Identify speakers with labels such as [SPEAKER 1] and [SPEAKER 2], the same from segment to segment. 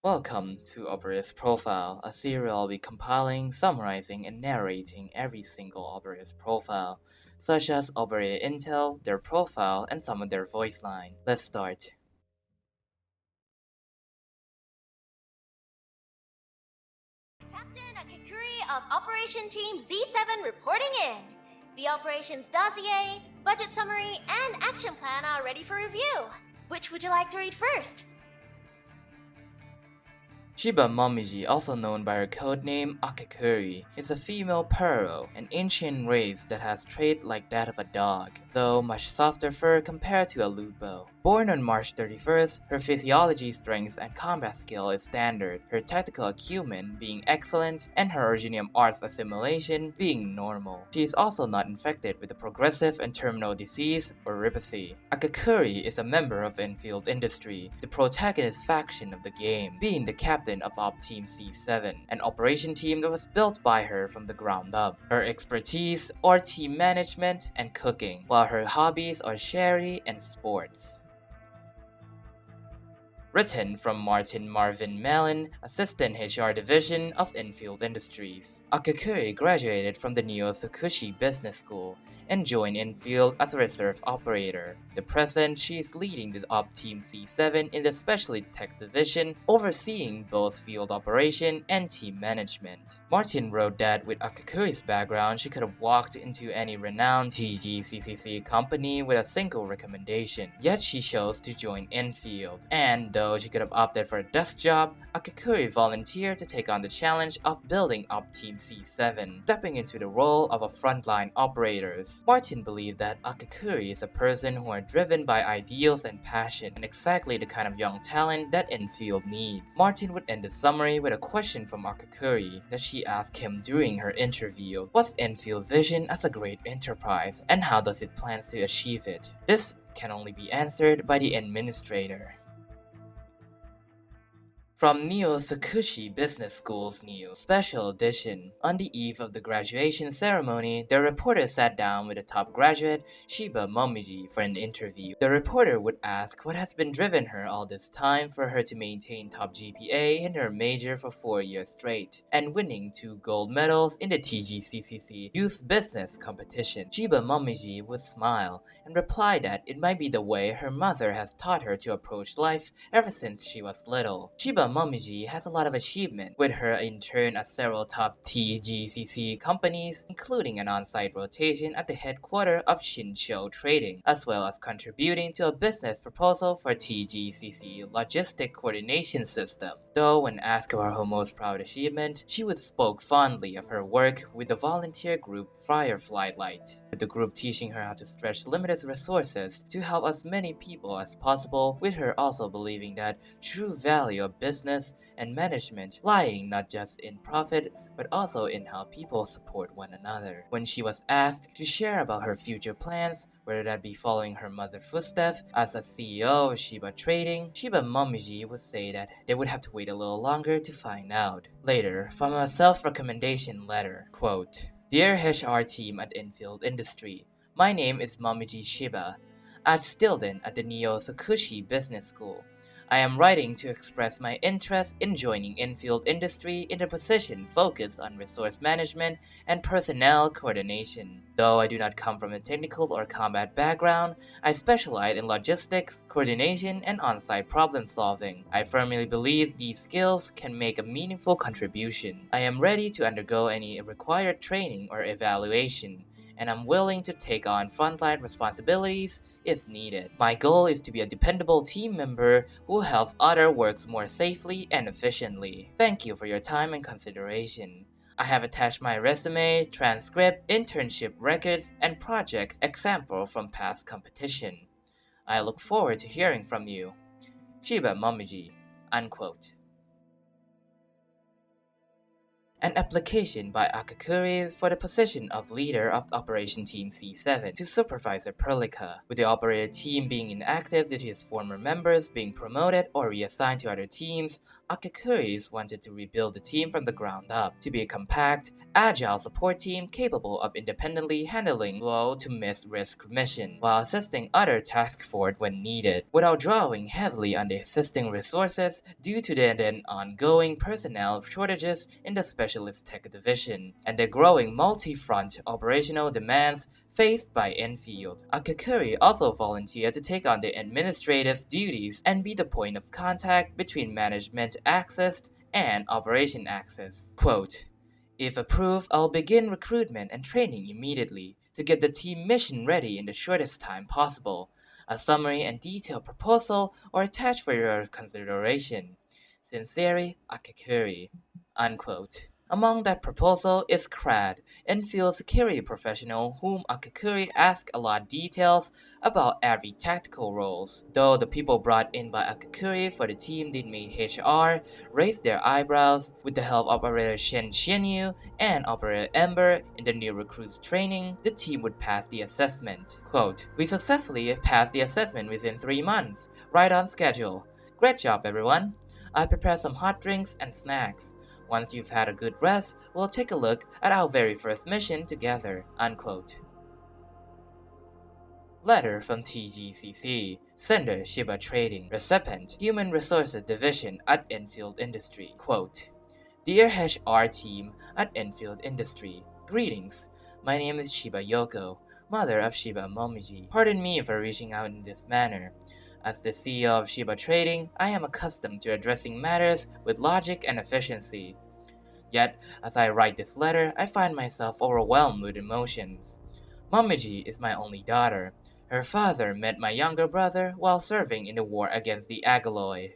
[SPEAKER 1] Welcome to Operator's Profile, a serial I'll be compiling, summarizing, and narrating every single operator's profile, such as operator intel, their profile, and some of their voice line. Let's start.
[SPEAKER 2] Captain Akekuri of Operation Team Z7 reporting in. The operations dossier, budget summary, and action plan are ready for review. Which would you like to read first?
[SPEAKER 1] Shiba Momiji, also known by her codename Akekuri, is a female Puro, an ancient race that has traits like that of a dog, though much softer fur compared to a Lupo. Born on March 31st, her physiology strength and combat skill is standard, her tactical acumen being excellent, and her Originium arts assimilation being normal. She is also not infected with a progressive and terminal disease or ripathy. Akekuri is a member of Endfield Industry, the protagonist faction of the game, being the captain of Op Team C7, an operation team that was built by her from the ground up. Her expertise are team management and cooking, while her hobbies are sherry and sports. Written from Martin Marvin Mellon, Assistant HR Division of Endfield Industries. Akekuri graduated from the Neo Tsukushi Business School and joined Endfield as a reserve operator. The present, she is leading the Op Team C7 in the Specialty Tech Division, overseeing both field operation and team management. Martin wrote that with Akekuri's background, she could have walked into any renowned TGCCC company with a single recommendation, yet she chose to join Endfield. And though she could have opted for a desk job, Akekuri volunteered to take on the challenge of building up Team C7, stepping into the role of a frontline operator. Martin believed that Akekuri is a person who are driven by ideals and passion, and exactly the kind of young talent that Endfield needs. Martin would end the summary with a question from Akekuri that she asked him during her interview. What's Enfield's vision as a great enterprise, and how does it plan to achieve it? This can only be answered by the administrator. From Neo Tsukushi Business School's Neo Special Edition. On the eve of the graduation ceremony, the reporter sat down with a top graduate, Shiba Momiji, for an interview. The reporter would ask what has been driven her all this time for her to maintain top GPA in her major for 4 years straight, and winning 2 gold medals in the TGCCC Youth Business Competition. Shiba Momiji would smile and reply that it might be the way her mother has taught her to approach life ever since she was little. Shiba Momiji has a lot of achievement, with her intern at several top TGCC companies, including an on-site rotation at the headquarters of Shincho Trading, as well as contributing to a business proposal for TGCC Logistic Coordination System. Though when asked about her most proud achievement, she would spoke fondly of her work with the volunteer group Firefly Light, with the group teaching her how to stretch limited resources to help as many people as possible, with her also believing that true value of business and management lying not just in profit but also in how people support one another. When she was asked to share about her future plans, whether that be following her mother's footsteps as a CEO of Shiba Trading, Shiba Momiji would say that they would have to wait a little longer to find out. Later, from a self-recommendation letter, quote, Dear HR team at Infield Industry, my name is Momiji Shiba. I'm still at the Neo Tsukushi Business School. I am writing to express my interest in joining Infield Industry in a position focused on resource management and personnel coordination. Though I do not come from a technical or combat background, I specialize in logistics, coordination, and on-site problem solving. I firmly believe these skills can make a meaningful contribution. I am ready to undergo any required training or evaluation, and I'm willing to take on frontline responsibilities if needed. My goal is to be a dependable team member who helps others work more safely and efficiently. Thank you for your time and consideration. I have attached my resume, transcript, internship records, and projects example from past competition. I look forward to hearing from you. Shiba Momiji. Unquote. An application by Akekuri for the position of leader of Operation Team C7 to Supervisor Perlica, with the operator team being inactive due to his former members being promoted or reassigned to other teams. Akekuris wanted to rebuild the team from the ground up to be a compact, agile support team capable of independently handling low to mid-risk mission while assisting other task force when needed, without drawing heavily on the existing resources due to the then ongoing personnel shortages in the specialist tech division and the growing multi-front operational demands faced by Endfield. Akekuri also volunteered to take on the administrative duties and be the point of contact between management access and operation access. Quote, "If approved, I'll begin recruitment and training immediately to get the team mission ready in the shortest time possible. A summary and detailed proposal are attached for your consideration. Sincerely, Akekuri." Unquote. Among that proposal is Crad, Enfield security professional whom Akekuri asked a lot of details about every tactical roles. Though the people brought in by Akekuri for the team did meet HR, raised their eyebrows with the help of Operator Shen Xianyu and Operator Ember in the new recruits training, the team would pass the assessment. Quote, "We successfully passed the assessment within 3 months, right on schedule. Great job everyone. I prepared some hot drinks and snacks. Once you've had a good rest, we'll take a look at our very first mission together." Unquote. Letter from TGCC. Sender Shiba Trading. Recipient Human Resources Division at Enfield Industry. Quote, "Dear HR team at Enfield Industry, greetings. My name is Shiba Yoko, mother of Shiba Momiji. Pardon me for reaching out in this manner. As the CEO of Shiba Trading, I am accustomed to addressing matters with logic and efficiency. Yet, as I write this letter, I find myself overwhelmed with emotions. Momiji is my only daughter. Her father met my younger brother while serving in the war against the Agaloi.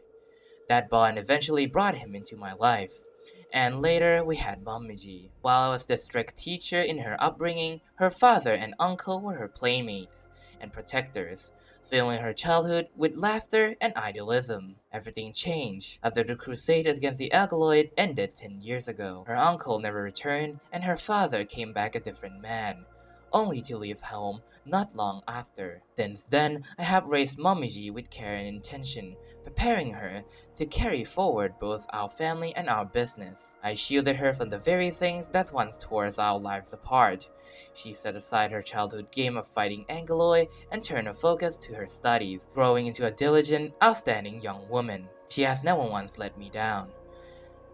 [SPEAKER 1] That bond eventually brought him into my life. And later we had Momiji. While I was the strict teacher in her upbringing, her father and uncle were her playmates and protectors, filling her childhood with laughter and idealism. Everything changed after the crusade against the Alkaloid ended 10 years ago. Her uncle never returned, and her father came back a different man, only to leave home not long after. Since then, I have raised Momiji with care and intention, preparing her to carry forward both our family and our business. I shielded her from the very things that once tore our lives apart. She set aside her childhood game of fighting Angeloi and turned her focus to her studies, growing into a diligent, outstanding young woman. She has never once let me down.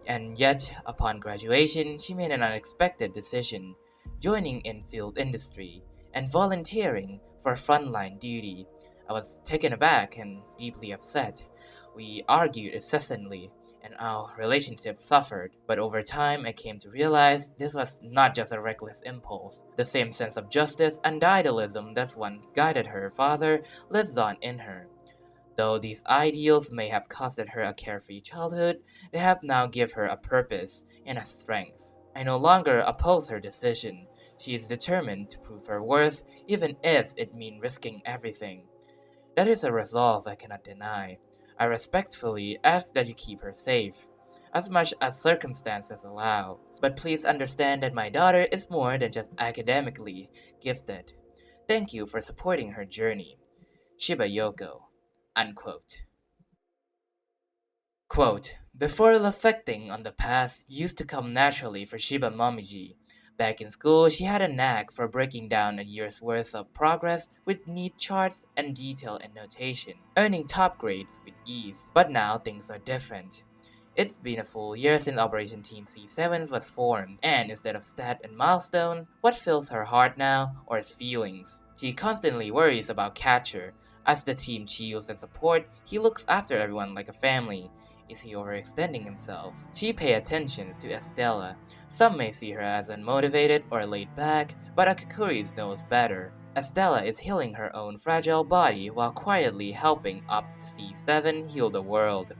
[SPEAKER 1] And yet, upon graduation, she made an unexpected decision, joining Enfield Industry and volunteering for frontline duty. I was taken aback and deeply upset. We argued incessantly, and our relationship suffered. But over time, I came to realize this was not just a reckless impulse. The same sense of justice and idealism that once guided her father lives on in her. Though these ideals may have costed her a carefree childhood, they have now given her a purpose and a strength. I no longer oppose her decision. She is determined to prove her worth, even if it means risking everything. That is a resolve I cannot deny. I respectfully ask that you keep her safe, as much as circumstances allow. But please understand that my daughter is more than just academically gifted. Thank you for supporting her journey. Shiba Yoko. Unquote. Quote, "Before reflecting on the past used to come naturally for Shiba Momiji. Back in school, she had a knack for breaking down a year's worth of progress with neat charts and detailed annotation, earning top grades with ease. But now things are different. It's been a full year since Operation Team C7 was formed, and instead of stat and milestone, what fills her heart now are its feelings. She constantly worries about Catcher. As the team chills and support, he looks after everyone like a family. Is he overextending himself? She pays attention to Estella. Some may see her as unmotivated or laid back, but Akekuri knows better. Estella is healing her own fragile body while quietly helping Op C7 heal the world.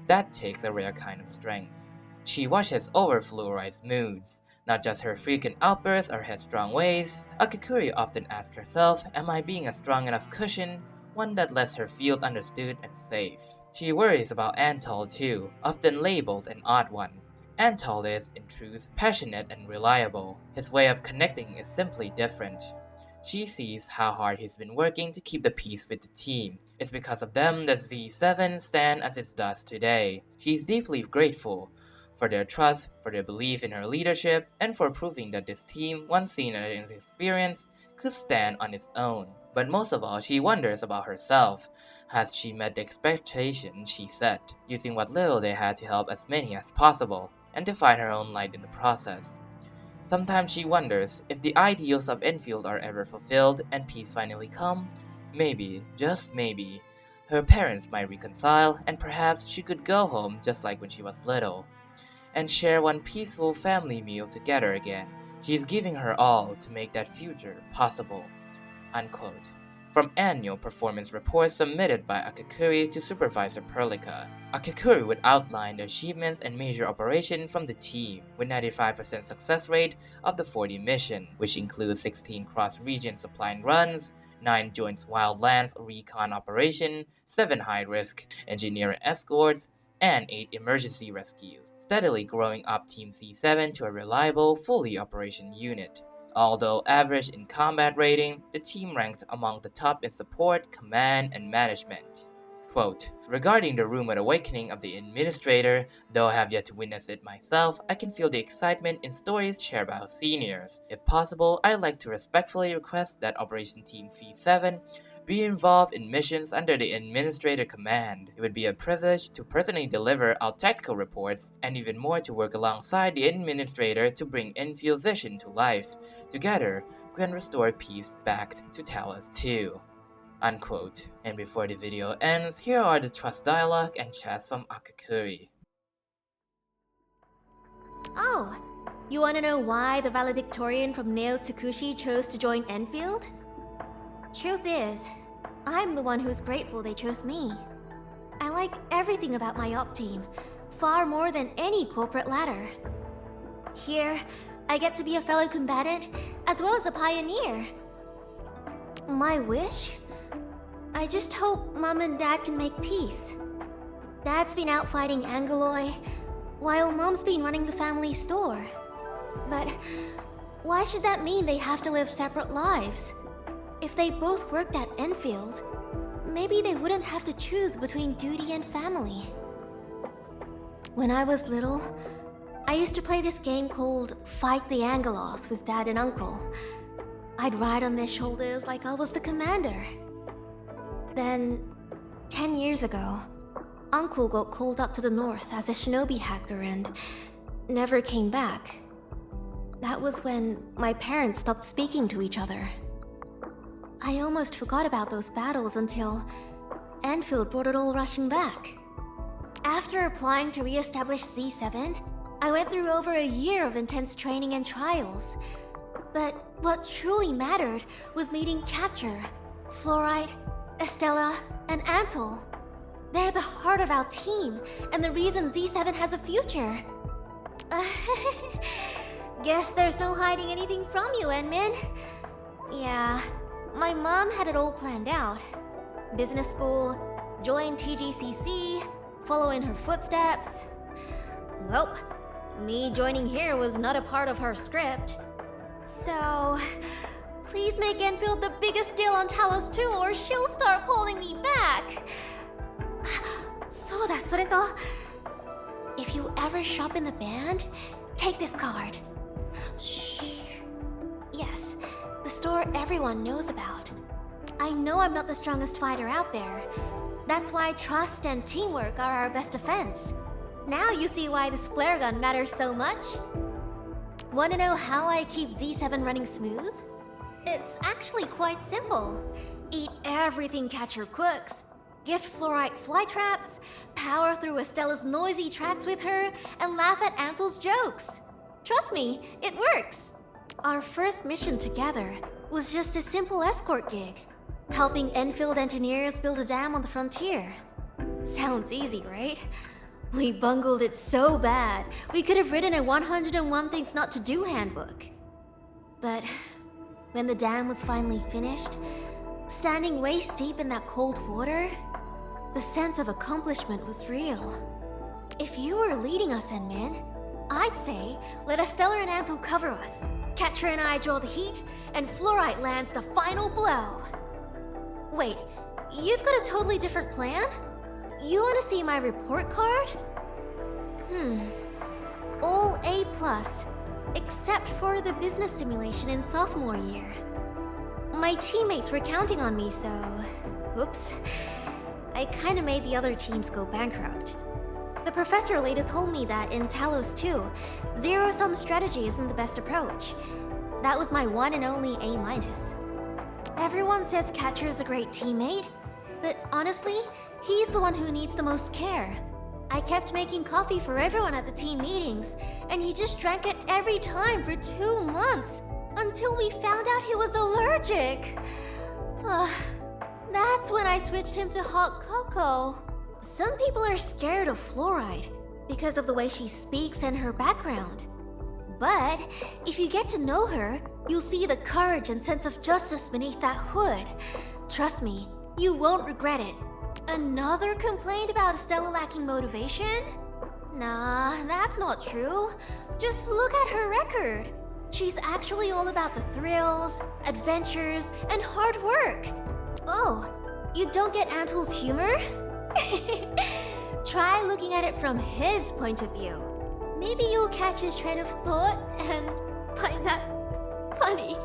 [SPEAKER 1] That takes a rare kind of strength. She watches over Fluoride's moods, not just her frequent outbursts or headstrong ways. Akekuri often asks herself, am I being a strong enough cushion, one that lets her feel understood and safe? She worries about Antal too, often labeled an odd one. Antal is, in truth, passionate and reliable. His way of connecting is simply different. She sees how hard he's been working to keep the peace with the team. It's because of them that Z7 stand as it does today. She's deeply grateful for their trust, for their belief in her leadership, and for proving that this team, once seen and experienced, could stand on its own. But most of all, she wonders about herself. Has she met the expectations she set, using what little they had to help as many as possible, and to find her own light in the process? Sometimes she wonders if the ideals of Enfield are ever fulfilled and peace finally come. Maybe, just maybe, her parents might reconcile and perhaps she could go home just like when she was little and share one peaceful family meal together again. She's giving her all to make that future possible. Unquote. From annual performance reports submitted by Akekuri to Supervisor Perlica, Akekuri would outline the achievements and major operations from the team, with 95% success rate of the 40 mission, which includes 16 cross-region supply runs, 9 joint wildlands recon operation, 7 high-risk engineering escorts, and 8 emergency rescues, steadily growing up Team C7 to a reliable, fully operation unit. Although average in combat rating, the team ranked among the top in support, command, and management. Quote, regarding the rumored awakening of the administrator, though I have yet to witness it myself, I can feel the excitement in stories shared by our seniors. If possible, I'd like to respectfully request that Operation Team C7 be involved in missions under the administrator command. It would be a privilege to personally deliver our tactical reports, and even more to work alongside the administrator to bring Enfield vision to life. Together, we can restore peace back to Talos 2. Unquote. And before the video ends, here are the trust dialogue and chats from Akekuri.
[SPEAKER 2] Oh, you wanna know why the valedictorian from Neo Tsukushi chose to join Enfield? Truth is, I'm the one who's grateful they chose me. I like everything about my op team, far more than any corporate ladder. Here, I get to be a fellow combatant, as well as a pioneer. My wish? I just hope Mom and Dad can make peace. Dad's been out fighting Angeloy, while Mom's been running the family store. But why should that mean they have to live separate lives? If they both worked at Enfield, maybe they wouldn't have to choose between duty and family. When I was little, I used to play this game called Fight the Angelos with Dad and Uncle. I'd ride on their shoulders like I was the commander. Then, 10 years ago, Uncle got called up to the north as a shinobi hacker and never came back. That was when my parents stopped speaking to each other. I almost forgot about those battles until Enfield brought it all rushing back. After applying to re-establish Z7, I went through over a year of intense training and trials. But what truly mattered was meeting Catcher, Fluorite, Estella, and Antle. They're the heart of our team, and the reason Z7 has a future. Guess there's no hiding anything from you, Enmin. Yeah, my mom had it all planned out. Business school, join TGCC, follow in her footsteps. Well, me joining here was not a part of her script. So, please make Enfield the biggest deal on Talos 2 or she'll start calling me back. そうだ、それと if you ever shop in the band, take this card. Shh. Yes, the store everyone knows about. I know I'm not the strongest fighter out there. That's why trust and teamwork are our best defense. Now you see why this flare gun matters so much? Wanna know how I keep Z7 running smooth? It's actually quite simple. Eat everything Catcher cooks, gift Fluorite fly traps, power through Estella's noisy tracks with her, and laugh at Antle's jokes. Trust me, it works. Our first mission together was just a simple escort gig, helping Enfield engineers build a dam on the frontier. Sounds easy, right? We bungled it so bad, we could have written a 101 Things Not to Do handbook. But when the dam was finally finished, standing waist deep in that cold water, the sense of accomplishment was real. If you were leading us, Enmin, I'd say let Estella and Antle cover us. Catcher and I draw the heat, and Fluorite lands the final blow. Wait, you've got a totally different plan? You want to see my report card? All A+, except for the business simulation in sophomore year. My teammates were counting on me, so... Oops. I kinda made the other teams go bankrupt. The professor later told me that in Talos 2, zero-sum strategy isn't the best approach. That was my one and only A-. Everyone says Catcher is a great teammate, but honestly, he's the one who needs the most care. I kept making coffee for everyone at the team meetings, and he just drank it every time for 2 months, until we found out he was allergic. That's when I switched him to hot cocoa. Some people are scared of Fluorite because of the way she speaks and her background. But if you get to know her, you'll see the courage and sense of justice beneath that hood. Trust me, you won't regret it. Another complaint about Stella lacking motivation? Nah, that's not true. Just look at her record. She's actually all about the thrills, adventures, and hard work. Oh, you don't get Antle's humor? Try looking at it from his point of view. Maybe you'll catch his train of thought and find that funny.